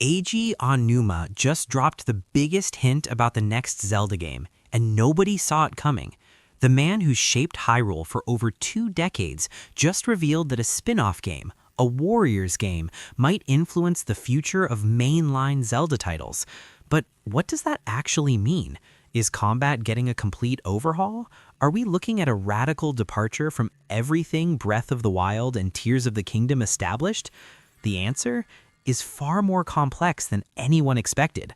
Eiji Aonuma just dropped the biggest hint about the next Zelda game, and nobody saw it coming. The man who shaped Hyrule for over 2 decades just revealed that a spin-off game, a Warriors game, might influence the future of mainline Zelda titles. But what does that actually mean? Is combat getting a complete overhaul? Are we looking at a radical departure from everything Breath of the Wild and Tears of the Kingdom established? The answer is far more complex than anyone expected.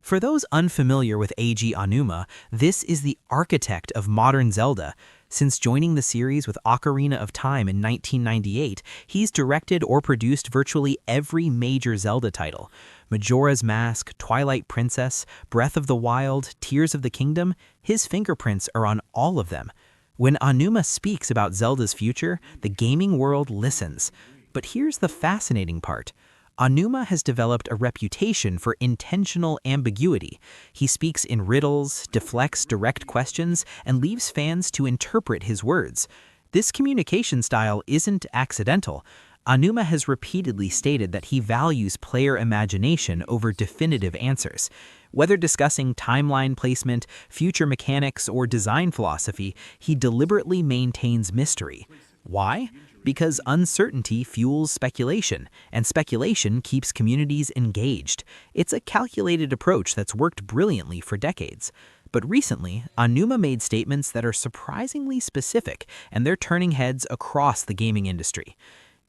For those unfamiliar with Eiji Aonuma, this is the architect of modern Zelda. Since joining the series with Ocarina of Time in 1998, he's directed or produced virtually every major Zelda title. Majora's Mask, Twilight Princess, Breath of the Wild, Tears of the Kingdom, his fingerprints are on all of them. When Aonuma speaks about Zelda's future, the gaming world listens. But here's the fascinating part. Aonuma has developed a reputation for intentional ambiguity. He speaks in riddles, deflects direct questions, and leaves fans to interpret his words. This communication style isn't accidental. Aonuma has repeatedly stated that he values player imagination over definitive answers. Whether discussing timeline placement, future mechanics, or design philosophy, he deliberately maintains mystery. Why? Because uncertainty fuels speculation, and speculation keeps communities engaged. It's a calculated approach that's worked brilliantly for decades. But recently, Aonuma made statements that are surprisingly specific, and they're turning heads across the gaming industry.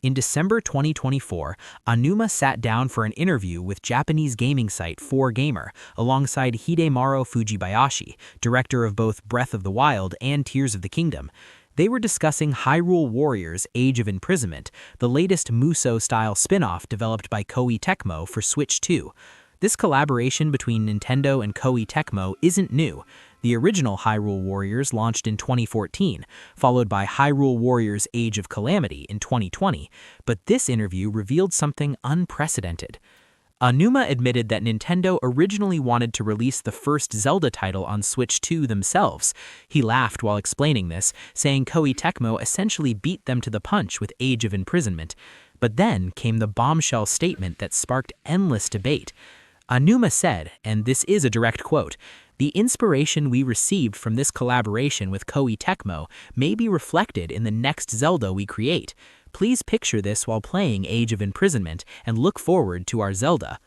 In December 2024, Aonuma sat down for an interview with Japanese gaming site 4Gamer alongside Hidemaru Fujibayashi, director of both Breath of the Wild and Tears of the Kingdom. They were discussing Hyrule Warriors: Age of Imprisonment, the latest Musou-style spin-off developed by Koei Tecmo for Switch 2. This collaboration between Nintendo and Koei Tecmo isn't new. The original Hyrule Warriors launched in 2014, followed by Hyrule Warriors: Age of Calamity in 2020, but this interview revealed something unprecedented. Aonuma admitted that Nintendo originally wanted to release the first Zelda title on Switch 2 themselves. He laughed while explaining this, saying Koei Tecmo essentially beat them to the punch with Age of Imprisonment. But then came the bombshell statement that sparked endless debate. Aonuma said, and this is a direct quote, "The inspiration we received from this collaboration with Koei Tecmo may be reflected in the next Zelda we create. Please picture this while playing Age of Imprisonment and look forward to our Zelda."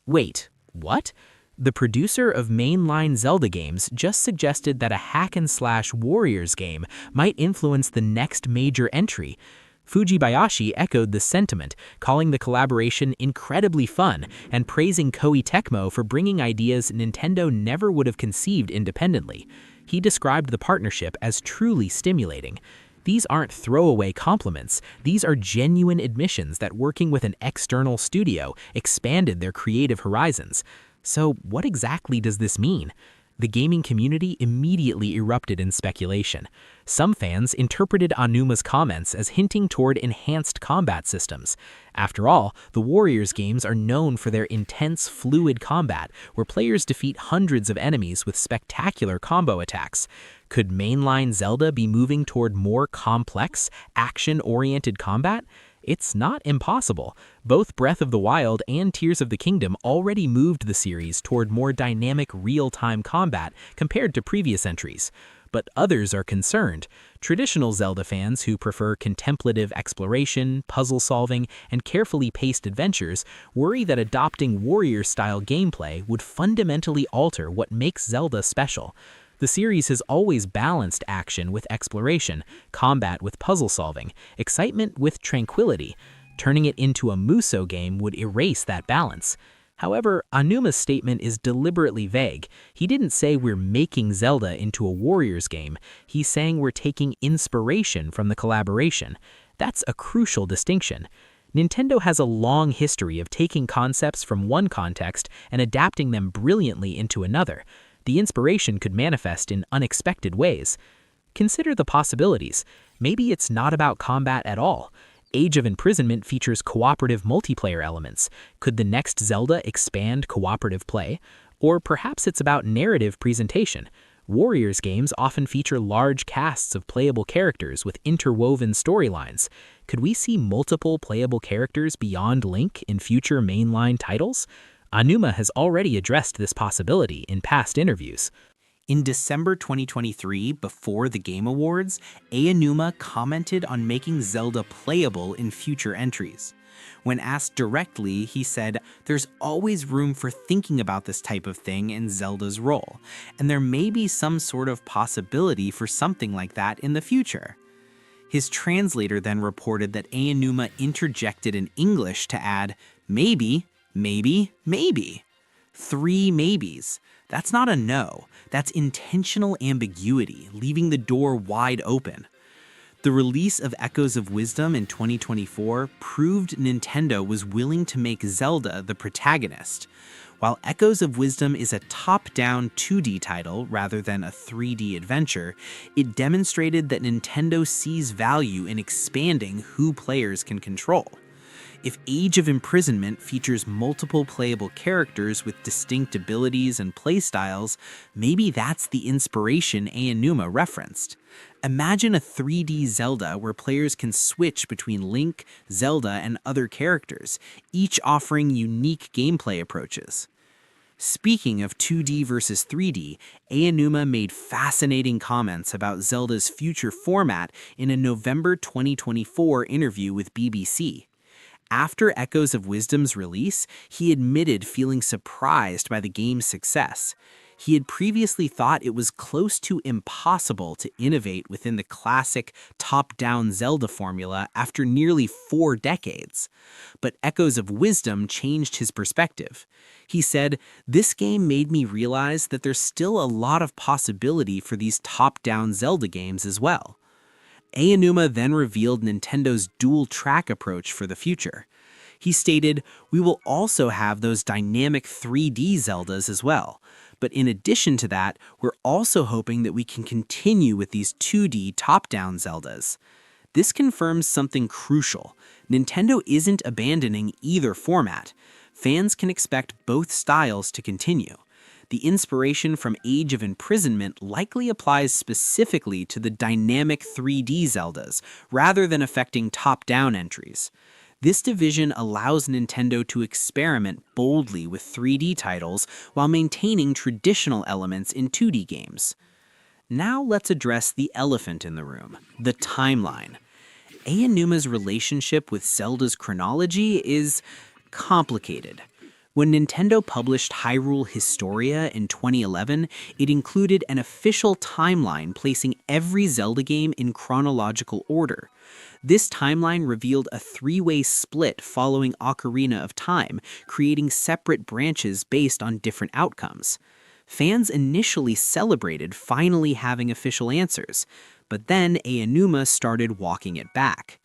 Wait, what? The producer of mainline Zelda games just suggested that a hack-and-slash Warriors game might influence the next major entry. Fujibayashi echoed this sentiment, calling the collaboration incredibly fun and praising Koei Tecmo for bringing ideas Nintendo never would have conceived independently. He described the partnership as truly stimulating. These aren't throwaway compliments, these are genuine admissions that working with an external studio expanded their creative horizons. So what exactly does this mean? The gaming community immediately erupted in speculation. Some fans interpreted Aonuma's comments as hinting toward enhanced combat systems. After all, the Warriors games are known for their intense, fluid combat, where players defeat hundreds of enemies with spectacular combo attacks. Could mainline Zelda be moving toward more complex, action-oriented combat? It's not impossible. Both Breath of the Wild and Tears of the Kingdom already moved the series toward more dynamic real-time combat compared to previous entries. But others are concerned. Traditional Zelda fans who prefer contemplative exploration, puzzle solving, and carefully paced adventures worry that adopting warrior-style gameplay would fundamentally alter what makes Zelda special. The series has always balanced action with exploration, combat with puzzle solving, excitement with tranquility. Turning it into a Musou game would erase that balance. However, Aonuma's statement is deliberately vague. He didn't say we're making Zelda into a Warriors game. He's saying we're taking inspiration from the collaboration. That's a crucial distinction. Nintendo has a long history of taking concepts from one context and adapting them brilliantly into another. The inspiration could manifest in unexpected ways. Consider the possibilities. Maybe it's not about combat at all. Age of Imprisonment features cooperative multiplayer elements. Could the next Zelda expand cooperative play? Or perhaps it's about narrative presentation. Warriors games often feature large casts of playable characters with interwoven storylines. Could we see multiple playable characters beyond Link in future mainline titles? Aonuma has already addressed this possibility in past interviews. In December 2023, before the Game Awards, Aonuma commented on making Zelda playable in future entries. When asked directly, he said, "There's always room for thinking about this type of thing in Zelda's role, and there may be some sort of possibility for something like that in the future." His translator then reported that Aonuma interjected in English to add, "Maybe, maybe, maybe." 3 maybes. That's not a no. That's intentional ambiguity, leaving the door wide open. The release of Echoes of Wisdom in 2024 proved Nintendo was willing to make Zelda the protagonist. While Echoes of Wisdom is a top-down 2D title rather than a 3D adventure, it demonstrated that Nintendo sees value in expanding who players can control. If Age of Imprisonment features multiple playable characters with distinct abilities and playstyles, maybe that's the inspiration Aonuma referenced. Imagine a 3D Zelda where players can switch between Link, Zelda, and other characters, each offering unique gameplay approaches. Speaking of 2D versus 3D, Aonuma made fascinating comments about Zelda's future format in a November 2024 interview with BBC. After Echoes of Wisdom's release, he admitted feeling surprised by the game's success. He had previously thought it was close to impossible to innovate within the classic top-down Zelda formula after nearly 4 decades. But Echoes of Wisdom changed his perspective. He said, "This game made me realize that there's still a lot of possibility for these top-down Zelda games as well." Aonuma then revealed Nintendo's dual-track approach for the future. He stated, "We will also have those dynamic 3D Zeldas as well. But in addition to that, we're also hoping that we can continue with these 2D top-down Zeldas." This confirms something crucial. Nintendo isn't abandoning either format. Fans can expect both styles to continue. The inspiration from Age of Imprisonment likely applies specifically to the dynamic 3D Zeldas, rather than affecting top-down entries. This division allows Nintendo to experiment boldly with 3D titles while maintaining traditional elements in 2D games. Now let's address the elephant in the room, the timeline. Aonuma's relationship with Zelda's chronology is complicated. When Nintendo published Hyrule Historia in 2011, it included an official timeline placing every Zelda game in chronological order. This timeline revealed a 3-way split following Ocarina of Time, creating separate branches based on different outcomes. Fans initially celebrated finally having official answers, but then Aonuma started walking it back.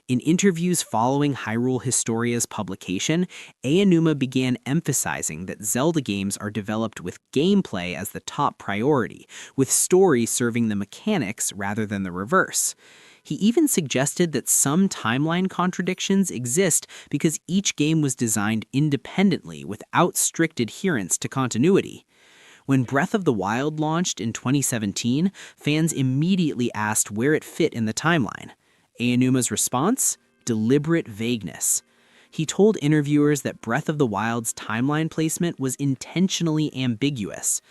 In interviews following Hyrule Historia's publication, Aonuma began emphasizing that Zelda games are developed with gameplay as the top priority, with story serving the mechanics rather than the reverse. He even suggested that some timeline contradictions exist because each game was designed independently without strict adherence to continuity. When Breath of the Wild launched in 2017, fans immediately asked where it fit in the timeline. Aonuma's response? Deliberate vagueness. He told interviewers that Breath of the Wild's timeline placement was intentionally ambiguous.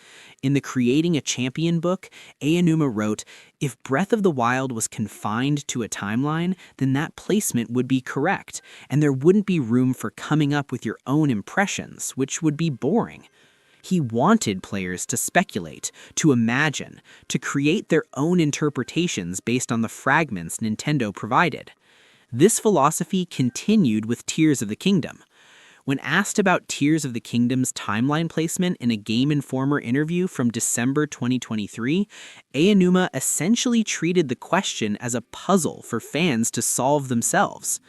In the Creating a Champion book, Aonuma wrote, "If Breath of the Wild was confined to a timeline, then that placement would be correct, and there wouldn't be room for coming up with your own impressions, which would be boring." He wanted players to speculate, to imagine, to create their own interpretations based on the fragments Nintendo provided. This philosophy continued with Tears of the Kingdom. When asked about Tears of the Kingdom's timeline placement in a Game Informer interview from December 2023, Aonuma essentially treated the question as a puzzle for fans to solve themselves.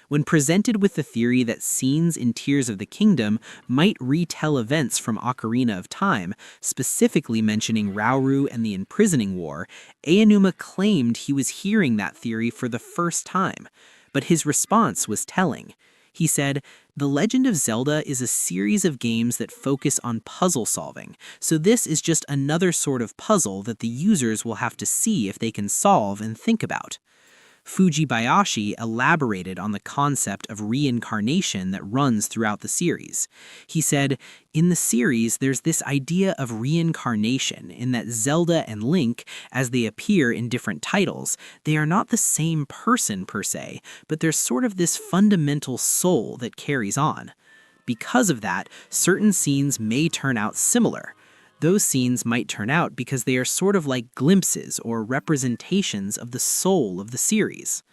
When presented with the theory that scenes in Tears of the Kingdom might retell events from Ocarina of Time, specifically mentioning Rauru and the Imprisoning War, Aonuma claimed he was hearing that theory for the first time. But his response was telling. He said, "The Legend of Zelda is a series of games that focus on puzzle solving, so this is just another sort of puzzle that the users will have to see if they can solve and think about." Fujibayashi elaborated on the concept of reincarnation that runs throughout the series. He said, "In the series, there's this idea of reincarnation in that Zelda and Link, as they appear in different titles, they are not the same person per se, but there's sort of this fundamental soul that carries on. Because of that, certain scenes may turn out similar. Those scenes might turn out because they are sort of like glimpses or representations of the soul of the series."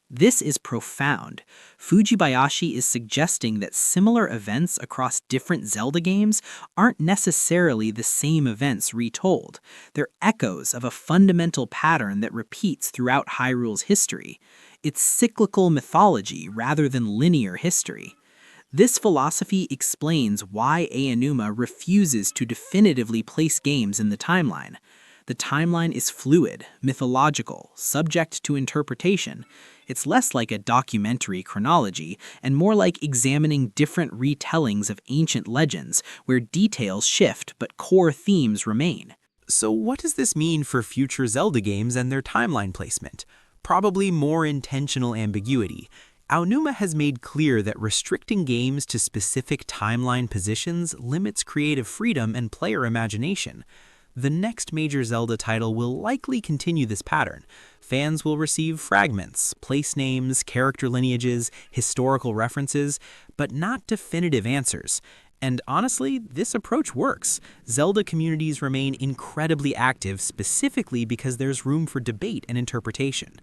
This is profound. Fujibayashi is suggesting that similar events across different Zelda games aren't necessarily the same events retold. They're echoes of a fundamental pattern that repeats throughout Hyrule's history. It's cyclical mythology rather than linear history. This philosophy explains why Aonuma refuses to definitively place games in the timeline. The timeline is fluid, mythological, subject to interpretation. It's less like a documentary chronology and more like examining different retellings of ancient legends where details shift but core themes remain. So what does this mean for future Zelda games and their timeline placement? Probably more intentional ambiguity. Aonuma has made clear that restricting games to specific timeline positions limits creative freedom and player imagination. The next major Zelda title will likely continue this pattern. Fans will receive fragments, place names, character lineages, historical references, but not definitive answers. And honestly, this approach works. Zelda communities remain incredibly active specifically because there's room for debate and interpretation.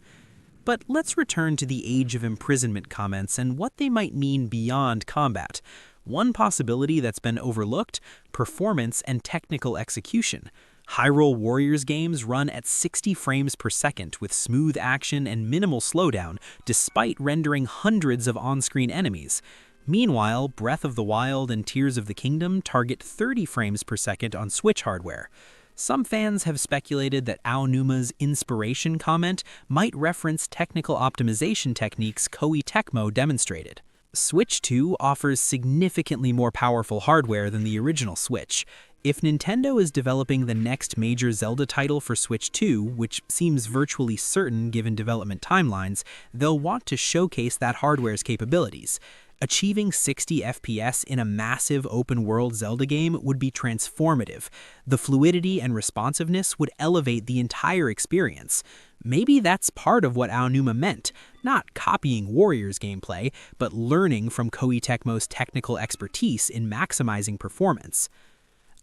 But let's return to the Age of Imprisonment comments and what they might mean beyond combat. One possibility that's been overlooked: performance and technical execution. Hyrule Warriors games run at 60 frames per second with smooth action and minimal slowdown, despite rendering hundreds of on-screen enemies. Meanwhile, Breath of the Wild and Tears of the Kingdom target 30 frames per second on Switch hardware. Some fans have speculated that Aonuma's inspiration comment might reference technical optimization techniques Koei Tecmo demonstrated. Switch 2 offers significantly more powerful hardware than the original Switch. If Nintendo is developing the next major Zelda title for Switch 2, which seems virtually certain given development timelines, they'll want to showcase that hardware's capabilities. Achieving 60 FPS in a massive open-world Zelda game would be transformative. The fluidity and responsiveness would elevate the entire experience. Maybe that's part of what Aonuma meant, not copying Warriors gameplay, but learning from Koei Tecmo's technical expertise in maximizing performance.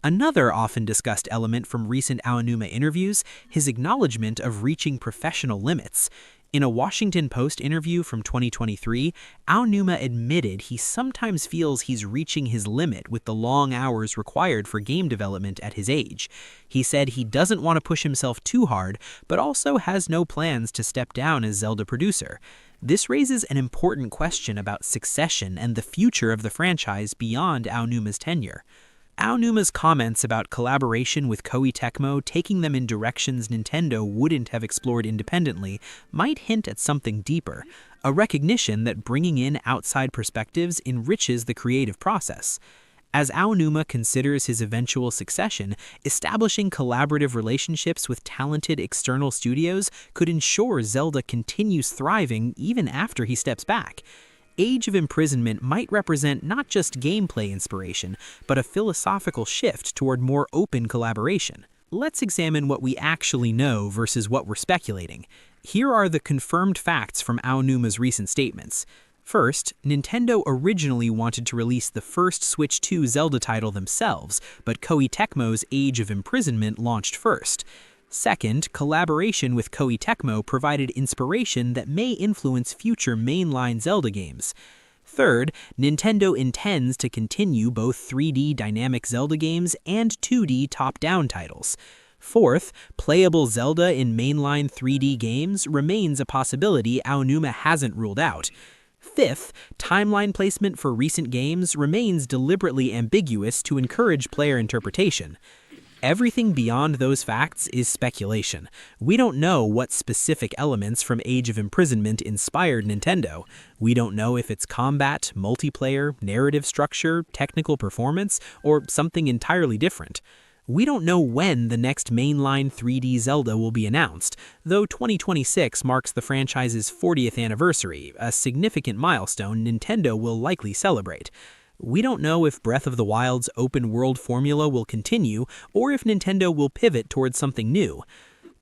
Another often discussed element from recent Aonuma interviews, his acknowledgement of reaching professional limits. In a Washington Post interview from 2023, Aonuma admitted he sometimes feels he's reaching his limit with the long hours required for game development at his age. He said he doesn't want to push himself too hard, but also has no plans to step down as Zelda producer. This raises an important question about succession and the future of the franchise beyond Aonuma's tenure. Aonuma's comments about collaboration with Koei Tecmo taking them in directions Nintendo wouldn't have explored independently might hint at something deeper, a recognition that bringing in outside perspectives enriches the creative process. As Aonuma considers his eventual succession, establishing collaborative relationships with talented external studios could ensure Zelda continues thriving even after he steps back. Age of Imprisonment might represent not just gameplay inspiration, but a philosophical shift toward more open collaboration. Let's examine what we actually know versus what we're speculating. Here are the confirmed facts from Aonuma's recent statements. First, Nintendo originally wanted to release the first Switch 2 Zelda title themselves, but Koei Tecmo's Age of Imprisonment launched first. Second, collaboration with Koei Tecmo provided inspiration that may influence future mainline Zelda games. Third, Nintendo intends to continue both 3D dynamic Zelda games and 2D top-down titles. Fourth, playable Zelda in mainline 3D games remains a possibility Aonuma hasn't ruled out. Fifth, timeline placement for recent games remains deliberately ambiguous to encourage player interpretation. Everything beyond those facts is speculation. We don't know what specific elements from Age of Imprisonment inspired Nintendo. We don't know if it's combat, multiplayer, narrative structure, technical performance, or something entirely different. We don't know when the next mainline 3D Zelda will be announced, though 2026 marks the franchise's 40th anniversary, a significant milestone Nintendo will likely celebrate. We don't know if Breath of the Wild's open-world formula will continue, or if Nintendo will pivot towards something new.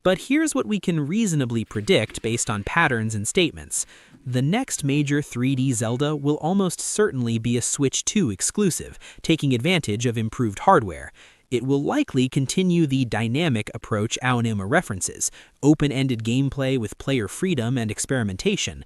But here's what we can reasonably predict based on patterns and statements. The next major 3D Zelda will almost certainly be a Switch 2 exclusive, taking advantage of improved hardware. It will likely continue the dynamic approach Aonuma references, open-ended gameplay with player freedom and experimentation.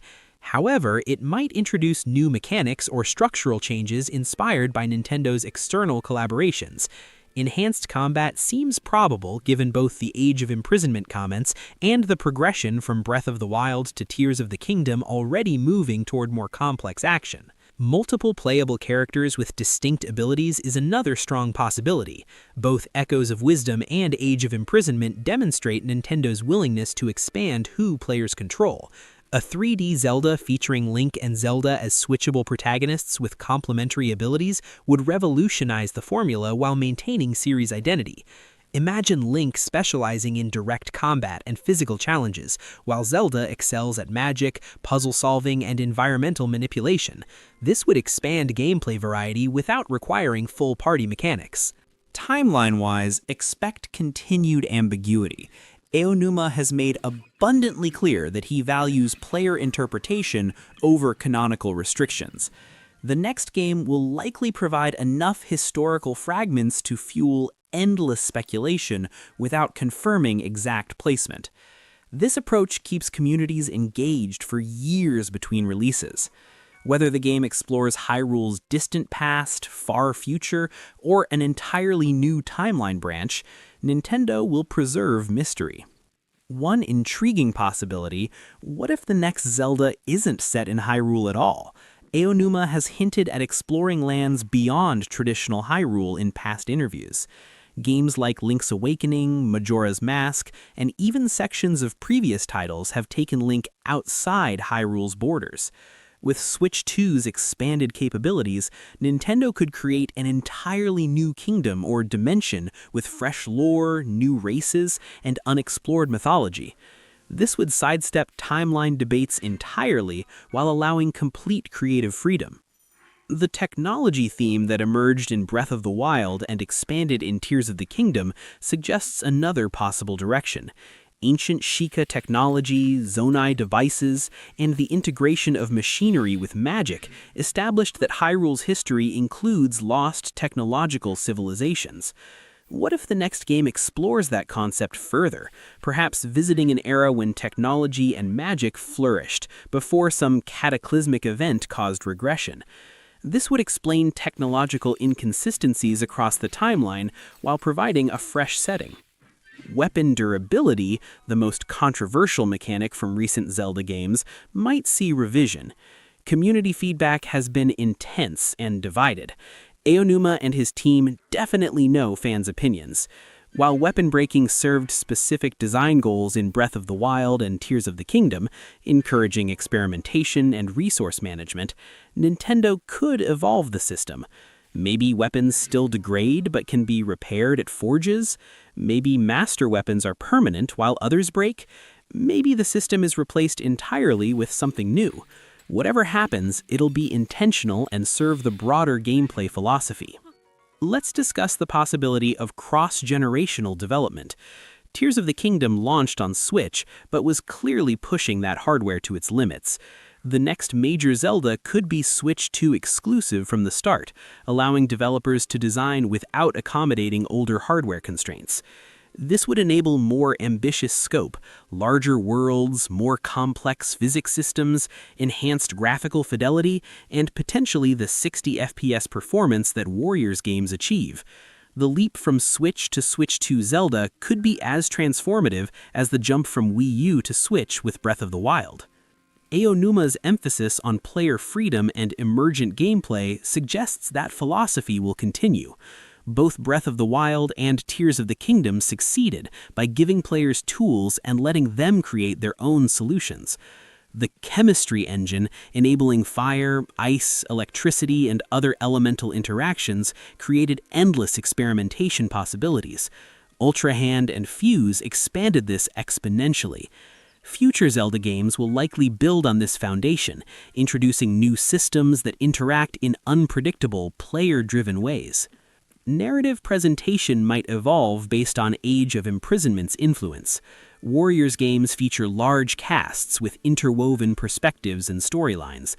However, it might introduce new mechanics or structural changes inspired by Nintendo's external collaborations. Enhanced combat seems probable given both the Age of Imprisonment comments and the progression from Breath of the Wild to Tears of the Kingdom already moving toward more complex action. Multiple playable characters with distinct abilities is another strong possibility. Both Echoes of Wisdom and Age of Imprisonment demonstrate Nintendo's willingness to expand who players control. A 3D Zelda featuring Link and Zelda as switchable protagonists with complementary abilities would revolutionize the formula while maintaining series identity. Imagine Link specializing in direct combat and physical challenges, while Zelda excels at magic, puzzle solving, and environmental manipulation. This would expand gameplay variety without requiring full party mechanics. Timeline-wise, expect continued ambiguity. Aonuma has made abundantly clear that he values player interpretation over canonical restrictions. The next game will likely provide enough historical fragments to fuel endless speculation without confirming exact placement. This approach keeps communities engaged for years between releases. Whether the game explores Hyrule's distant past, far future, or an entirely new timeline branch, Nintendo will preserve mystery. One intriguing possibility, what if the next Zelda isn't set in Hyrule at all? Aonuma has hinted at exploring lands beyond traditional Hyrule in past interviews. Games like Link's Awakening, Majora's Mask, and even sections of previous titles have taken Link outside Hyrule's borders. With Switch 2's expanded capabilities, Nintendo could create an entirely new kingdom or dimension with fresh lore, new races, and unexplored mythology. This would sidestep timeline debates entirely while allowing complete creative freedom. The technology theme that emerged in Breath of the Wild and expanded in Tears of the Kingdom suggests another possible direction. Ancient Sheikah technology, Zonai devices, and the integration of machinery with magic established that Hyrule's history includes lost technological civilizations. What if the next game explores that concept further, perhaps visiting an era when technology and magic flourished before some cataclysmic event caused regression? This would explain technological inconsistencies across the timeline while providing a fresh setting. Weapon durability, the most controversial mechanic from recent Zelda games, might see revision. Community feedback has been intense and divided. Aonuma and his team definitely know fans' opinions. While weapon breaking served specific design goals in Breath of the Wild and Tears of the Kingdom, encouraging experimentation and resource management, Nintendo could evolve the system. Maybe weapons still degrade but can be repaired at forges. Maybe master weapons are permanent while others break. Maybe the system is replaced entirely with something new. Whatever happens, it'll be intentional and serve the broader gameplay philosophy. Let's discuss the possibility of cross-generational development. Tears of the Kingdom launched on Switch, but was clearly pushing that hardware to its limits. The next major Zelda could be Switch 2 exclusive from the start, allowing developers to design without accommodating older hardware constraints. This would enable more ambitious scope, larger worlds, more complex physics systems, enhanced graphical fidelity, and potentially the 60 FPS performance that Warriors games achieve. The leap from Switch to Switch 2 Zelda could be as transformative as the jump from Wii U to Switch with Breath of the Wild. Aonuma's emphasis on player freedom and emergent gameplay suggests that philosophy will continue. Both Breath of the Wild and Tears of the Kingdom succeeded by giving players tools and letting them create their own solutions. The chemistry engine, enabling fire, ice, electricity, and other elemental interactions, created endless experimentation possibilities. Ultra Hand and Fuse expanded this exponentially. Future Zelda games will likely build on this foundation, introducing new systems that interact in unpredictable, player-driven ways. Narrative presentation might evolve based on Age of Imprisonment's influence. Warriors games feature large casts with interwoven perspectives and storylines.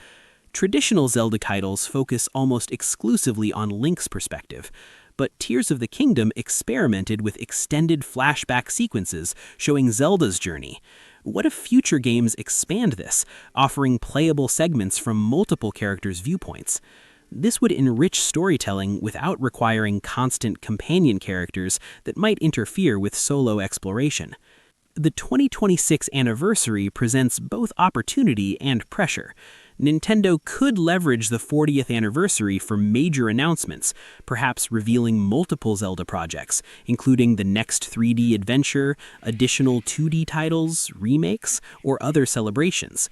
Traditional Zelda titles focus almost exclusively on Link's perspective, but Tears of the Kingdom experimented with extended flashback sequences showing Zelda's journey. What if future games expand this, offering playable segments from multiple characters' viewpoints? This would enrich storytelling without requiring constant companion characters that might interfere with solo exploration. The 2026 anniversary presents both opportunity and pressure. Nintendo could leverage the 40th anniversary for major announcements, perhaps revealing multiple Zelda projects, including the next 3D adventure, additional 2D titles, remakes, or other celebrations.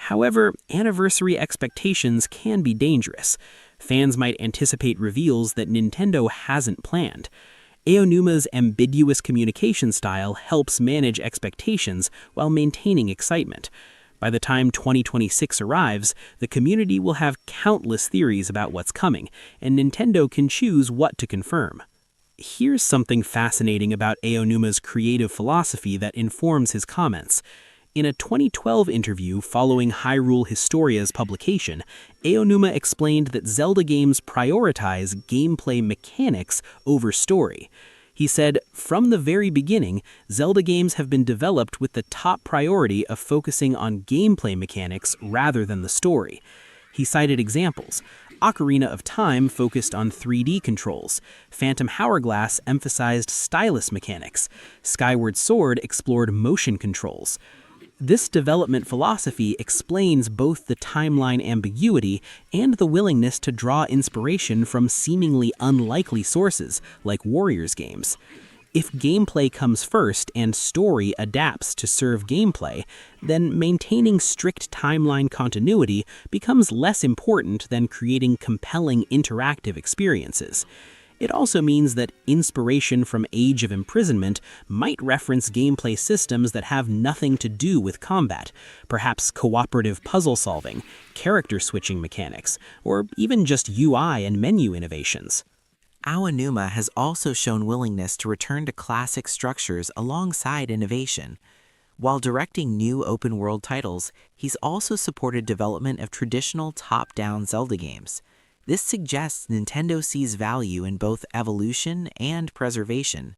However, anniversary expectations can be dangerous. Fans might anticipate reveals that Nintendo hasn't planned. Aonuma's ambiguous communication style helps manage expectations while maintaining excitement. By the time 2026 arrives, the community will have countless theories about what's coming, and Nintendo can choose what to confirm. Here's something fascinating about Aonuma's creative philosophy that informs his comments. In a 2012 interview following Hyrule Historia's publication, Aonuma explained that Zelda games prioritize gameplay mechanics over story. He said, "From the very beginning, Zelda games have been developed with the top priority of focusing on gameplay mechanics rather than the story." He cited examples. Ocarina of Time focused on 3D controls. Phantom Hourglass emphasized stylus mechanics. Skyward Sword explored motion controls. This development philosophy explains both the timeline ambiguity and the willingness to draw inspiration from seemingly unlikely sources, like Warriors games. If gameplay comes first and story adapts to serve gameplay, then maintaining strict timeline continuity becomes less important than creating compelling interactive experiences. It also means that inspiration from Age of Imprisonment might reference gameplay systems that have nothing to do with combat, perhaps cooperative puzzle solving, character switching mechanics, or even just UI and menu innovations. Aonuma has also shown willingness to return to classic structures alongside innovation. While directing new open-world titles, he's also supported development of traditional top-down Zelda games. This suggests Nintendo sees value in both evolution and preservation.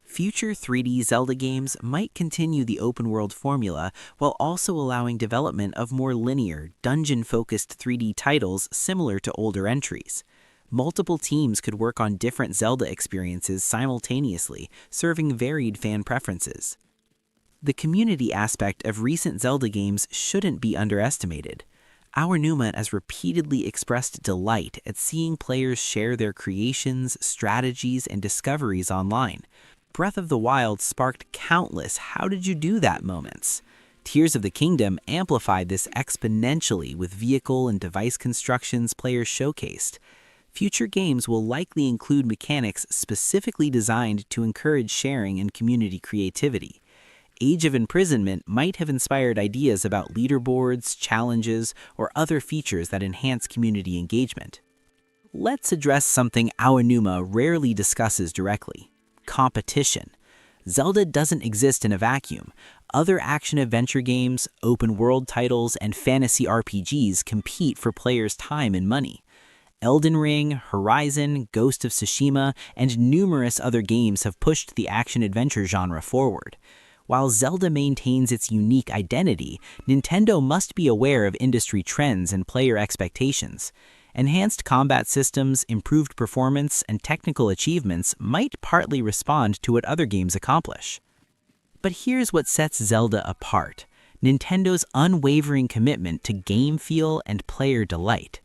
Future 3D Zelda games might continue the open-world formula while also allowing development of more linear, dungeon-focused 3D titles similar to older entries. Multiple teams could work on different Zelda experiences simultaneously, serving varied fan preferences. The community aspect of recent Zelda games shouldn't be underestimated. Aonuma has repeatedly expressed delight at seeing players share their creations, strategies, and discoveries online. Breath of the Wild sparked countless "how did you do that" moments. Tears of the Kingdom amplified this exponentially with vehicle and device constructions players showcased. Future games will likely include mechanics specifically designed to encourage sharing and community creativity. Age of Imprisonment might have inspired ideas about leaderboards, challenges, or other features that enhance community engagement. Let's address something Aonuma rarely discusses directly: competition. Zelda doesn't exist in a vacuum. Other action-adventure games, open-world titles, and fantasy RPGs compete for players' time and money. Elden Ring, Horizon, Ghost of Tsushima, and numerous other games have pushed the action-adventure genre forward. While Zelda maintains its unique identity, Nintendo must be aware of industry trends and player expectations. Enhanced combat systems, improved performance, and technical achievements might partly respond to what other games accomplish. But here's what sets Zelda apart: Nintendo's unwavering commitment to game feel and player delight.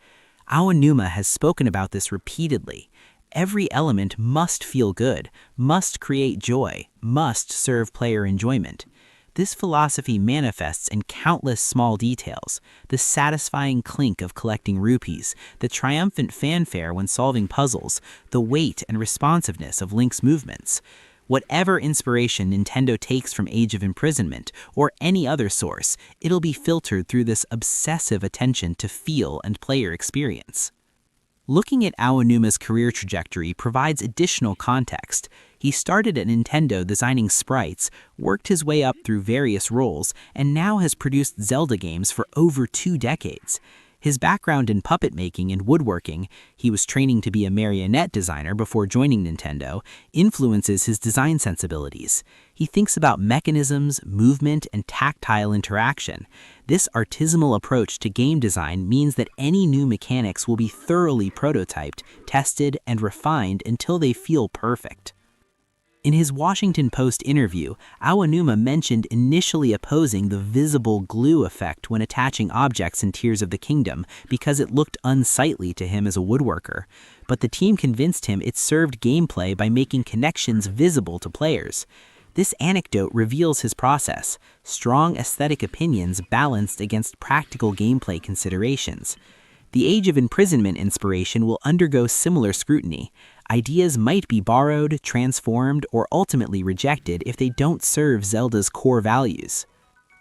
Aonuma has spoken about this repeatedly. every element must feel good, must create joy, must serve player enjoyment. This philosophy manifests in countless small details: the satisfying clink of collecting rupees, the triumphant fanfare when solving puzzles, the weight and responsiveness of Link's movements. Whatever inspiration Nintendo takes from Age of Imprisonment or any other source, it'll be filtered through this obsessive attention to feel and player experience. Looking at Aonuma's career trajectory provides additional context. He started at Nintendo designing sprites, worked his way up through various roles, and now has produced Zelda games for over 2 decades. His background in puppet making and woodworking — he was training to be a marionette designer before joining Nintendo — influences his design sensibilities. He thinks about mechanisms, movement, and tactile interaction. This artisanal approach to game design means that any new mechanics will be thoroughly prototyped, tested, and refined until they feel perfect. In his Washington Post interview, Aonuma mentioned initially opposing the visible glue effect when attaching objects in Tears of the Kingdom because it looked unsightly to him as a woodworker, but the team convinced him it served gameplay by making connections visible to players. This anecdote reveals his process: strong aesthetic opinions balanced against practical gameplay considerations. The Age of Imprisonment inspiration will undergo similar scrutiny. Ideas might be borrowed, transformed, or ultimately rejected if they don't serve Zelda's core values.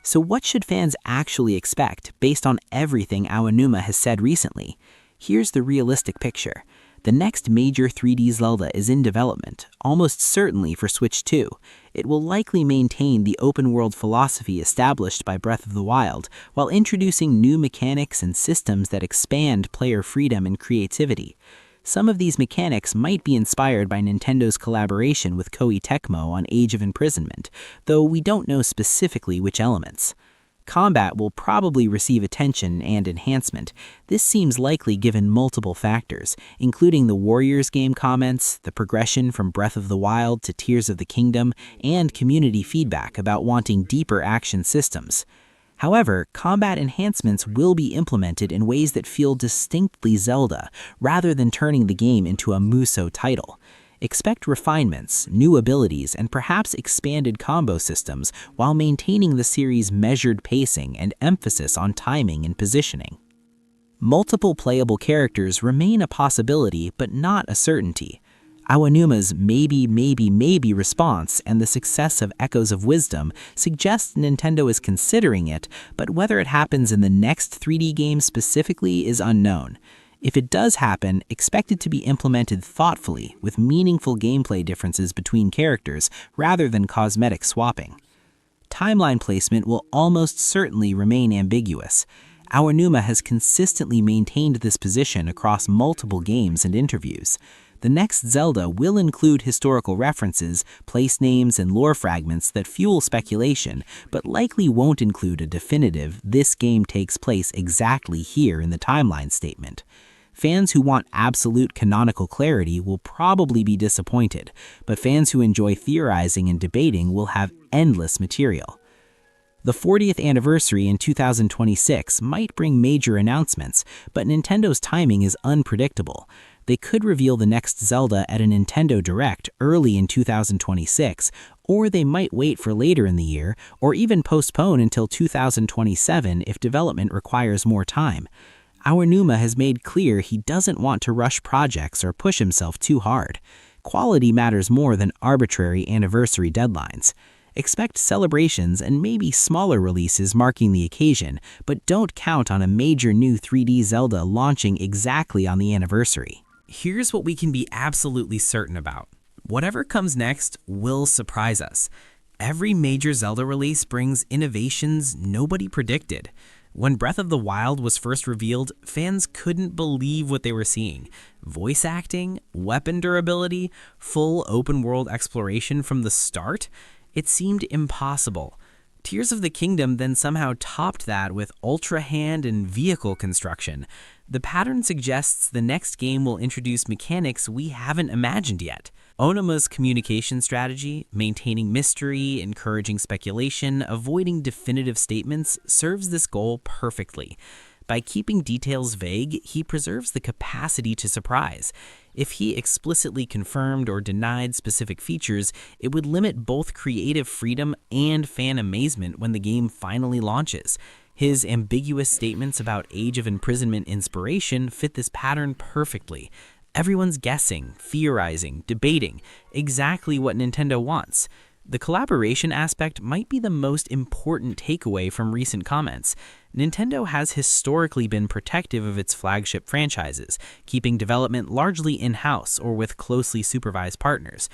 So what should fans actually expect based on everything Aonuma has said recently? Here's the realistic picture. The next major 3D Zelda is in development, almost certainly for Switch 2. It will likely maintain the open-world philosophy established by Breath of the Wild, while introducing new mechanics and systems that expand player freedom and creativity. Some of these mechanics might be inspired by Nintendo's collaboration with Koei Tecmo on Age of Imprisonment, though we don't know specifically which elements. Combat will probably receive attention and enhancement. This seems likely given multiple factors, including the Warriors game comments, the progression from Breath of the Wild to Tears of the Kingdom, and community feedback about wanting deeper action systems. However, combat enhancements will be implemented in ways that feel distinctly Zelda, rather than turning the game into a Musou title. Expect refinements, new abilities, and perhaps expanded combo systems while maintaining the series' measured pacing and emphasis on timing and positioning. Multiple playable characters remain a possibility, but not a certainty. Aonuma's maybe response and the success of Echoes of Wisdom suggest Nintendo is considering it, but whether it happens in the next 3D game specifically is unknown. If it does happen, expect it to be implemented thoughtfully, with meaningful gameplay differences between characters rather than cosmetic swapping. Timeline placement will almost certainly remain ambiguous. Aonuma has consistently maintained this position across multiple games and interviews. The next Zelda will include historical references, place names, and lore fragments that fuel speculation, but likely won't include a definitive "this game takes place exactly here" in the timeline statement. Fans who want absolute canonical clarity will probably be disappointed, but fans who enjoy theorizing and debating will have endless material. The 40th anniversary in 2026 might bring major announcements, but Nintendo's timing is unpredictable. They could reveal the next Zelda at a Nintendo Direct early in 2026, or they might wait for later in the year, or even postpone until 2027 if development requires more time. Aonuma has made clear he doesn't want to rush projects or push himself too hard. Quality matters more than arbitrary anniversary deadlines. Expect celebrations and maybe smaller releases marking the occasion, but don't count on a major new 3D Zelda launching exactly on the anniversary. Here's what we can be absolutely certain about. Whatever comes next will surprise us. Every major Zelda release brings innovations nobody predicted. When Breath of the Wild was first revealed, fans couldn't believe what they were seeing. Voice acting, weapon durability, full open-world exploration from the start. It seemed impossible. Tears of the Kingdom then somehow topped that with Ultra Hand and vehicle construction. The pattern suggests the next game will introduce mechanics we haven't imagined yet. Onuma's communication strategy, maintaining mystery, encouraging speculation, avoiding definitive statements, serves this goal perfectly. By keeping details vague, he preserves the capacity to surprise. If he explicitly confirmed or denied specific features, it would limit both creative freedom and fan amazement when the game finally launches. His ambiguous statements about Age of Imprisonment inspiration fit this pattern perfectly. Everyone's guessing, theorizing, debating, exactly what Nintendo wants. The collaboration aspect might be the most important takeaway from recent comments. Nintendo has historically been protective of its flagship franchises, keeping development largely in-house or with closely supervised partners.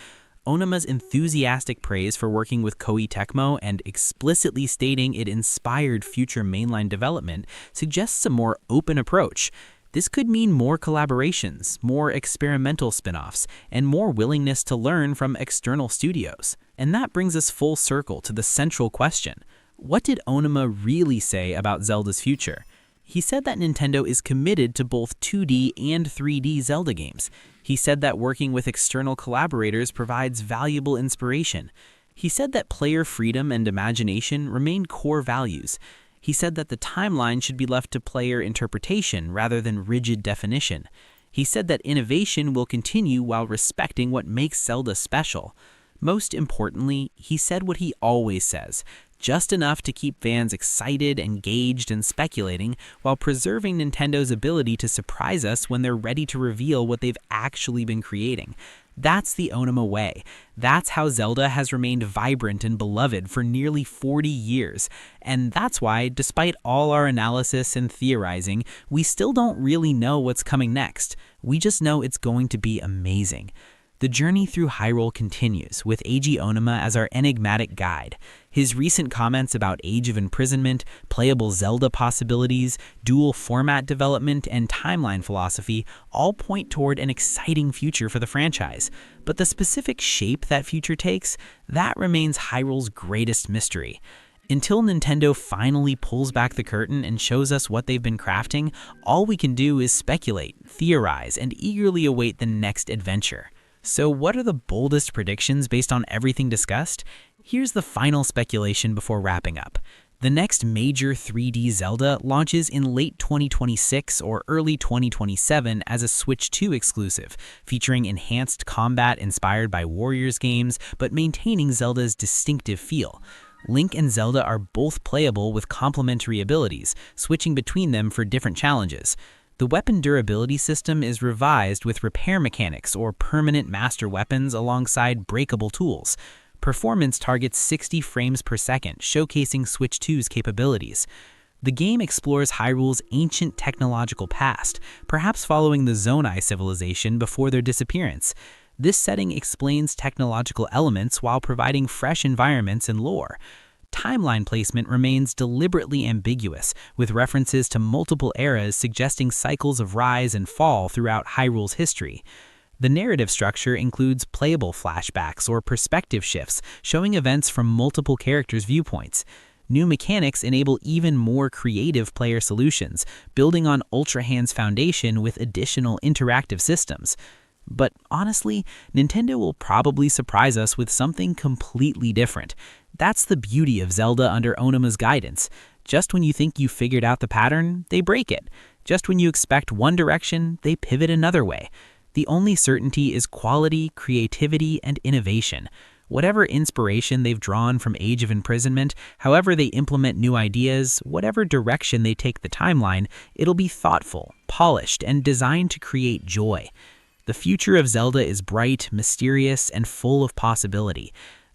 Onuma's enthusiastic praise for working with Koei Tecmo and explicitly stating it inspired future mainline development suggests a more open approach. This could mean more collaborations, more experimental spin-offs, and more willingness to learn from external studios. And that brings us full circle to the central question. What did Aonuma really say about Zelda's future? He said that Nintendo is committed to both 2D and 3D Zelda games. He said that working with external collaborators provides valuable inspiration. He said that player freedom and imagination remain core values. He said that the timeline should be left to player interpretation rather than rigid definition. He said that innovation will continue while respecting what makes Zelda special. Most importantly, he said what he always says, just enough to keep fans excited, engaged, and speculating, while preserving Nintendo's ability to surprise us when they're ready to reveal what they've actually been creating. That's the Aonuma way. That's how Zelda has remained vibrant and beloved for nearly 40 years. And that's why, despite all our analysis and theorizing, we still don't really know what's coming next. We just know it's going to be amazing. The journey through Hyrule continues, with Eiji Aonuma as our enigmatic guide. His recent comments about Age of Imprisonment, playable Zelda possibilities, dual format development, and timeline philosophy all point toward an exciting future for the franchise. But the specific shape that future takes, that remains Hyrule's greatest mystery. Until Nintendo finally pulls back the curtain and shows us what they've been crafting, all we can do is speculate, theorize, and eagerly await the next adventure. So what are the boldest predictions based on everything discussed? Here's the final speculation before wrapping up. The next major 3D Zelda launches in late 2026 or early 2027 as a Switch 2 exclusive, featuring enhanced combat inspired by Warriors games, but maintaining Zelda's distinctive feel. Link and Zelda are both playable with complementary abilities, switching between them for different challenges. The weapon durability system is revised with repair mechanics or permanent master weapons alongside breakable tools. Performance targets 60 frames per second, showcasing Switch 2's capabilities. The game explores Hyrule's ancient technological past, perhaps following the Zonai civilization before their disappearance. This setting explains technological elements while providing fresh environments and lore. Timeline placement remains deliberately ambiguous, with references to multiple eras suggesting cycles of rise and fall throughout Hyrule's history. The narrative structure includes playable flashbacks or perspective shifts, showing events from multiple characters' viewpoints. New mechanics enable even more creative player solutions, building on Ultra Hand's foundation with additional interactive systems. But honestly, Nintendo will probably surprise us with something completely different. That's the beauty of Zelda under Aonuma's guidance. Just when you think you figured out the pattern, they break it. Just when you expect one direction, they pivot another way. The only certainty is quality, creativity, and innovation. Whatever inspiration they've drawn from Age of Imprisonment, however they implement new ideas, whatever direction they take the timeline, it'll be thoughtful, polished, and designed to create joy. The future of Zelda is bright, mysterious, and full of possibility.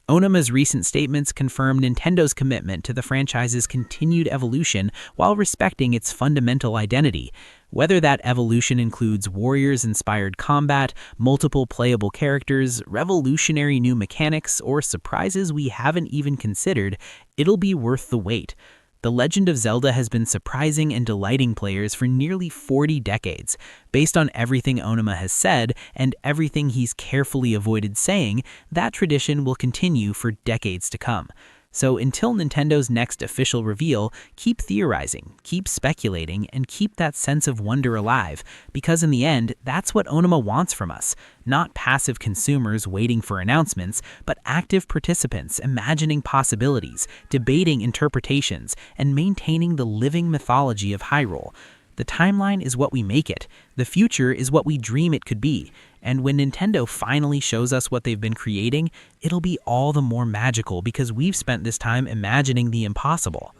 Aonuma's recent statements confirm Nintendo's commitment to the franchise's continued evolution while respecting its fundamental identity. Whether that evolution includes Warriors-inspired combat, multiple playable characters, revolutionary new mechanics, or surprises we haven't even considered, it'll be worth the wait. The Legend of Zelda has been surprising and delighting players for nearly 40 decades. Based on everything Aonuma has said and everything he's carefully avoided saying, that tradition will continue for decades to come. So until Nintendo's next official reveal, keep theorizing, keep speculating, and keep that sense of wonder alive, because in the end, that's what Aonuma wants from us. Not passive consumers waiting for announcements, but active participants imagining possibilities, debating interpretations, and maintaining the living mythology of Hyrule. The timeline is what we make it. The future is what we dream it could be. And when Nintendo finally shows us what they've been creating, it'll be all the more magical because we've spent this time imagining the impossible.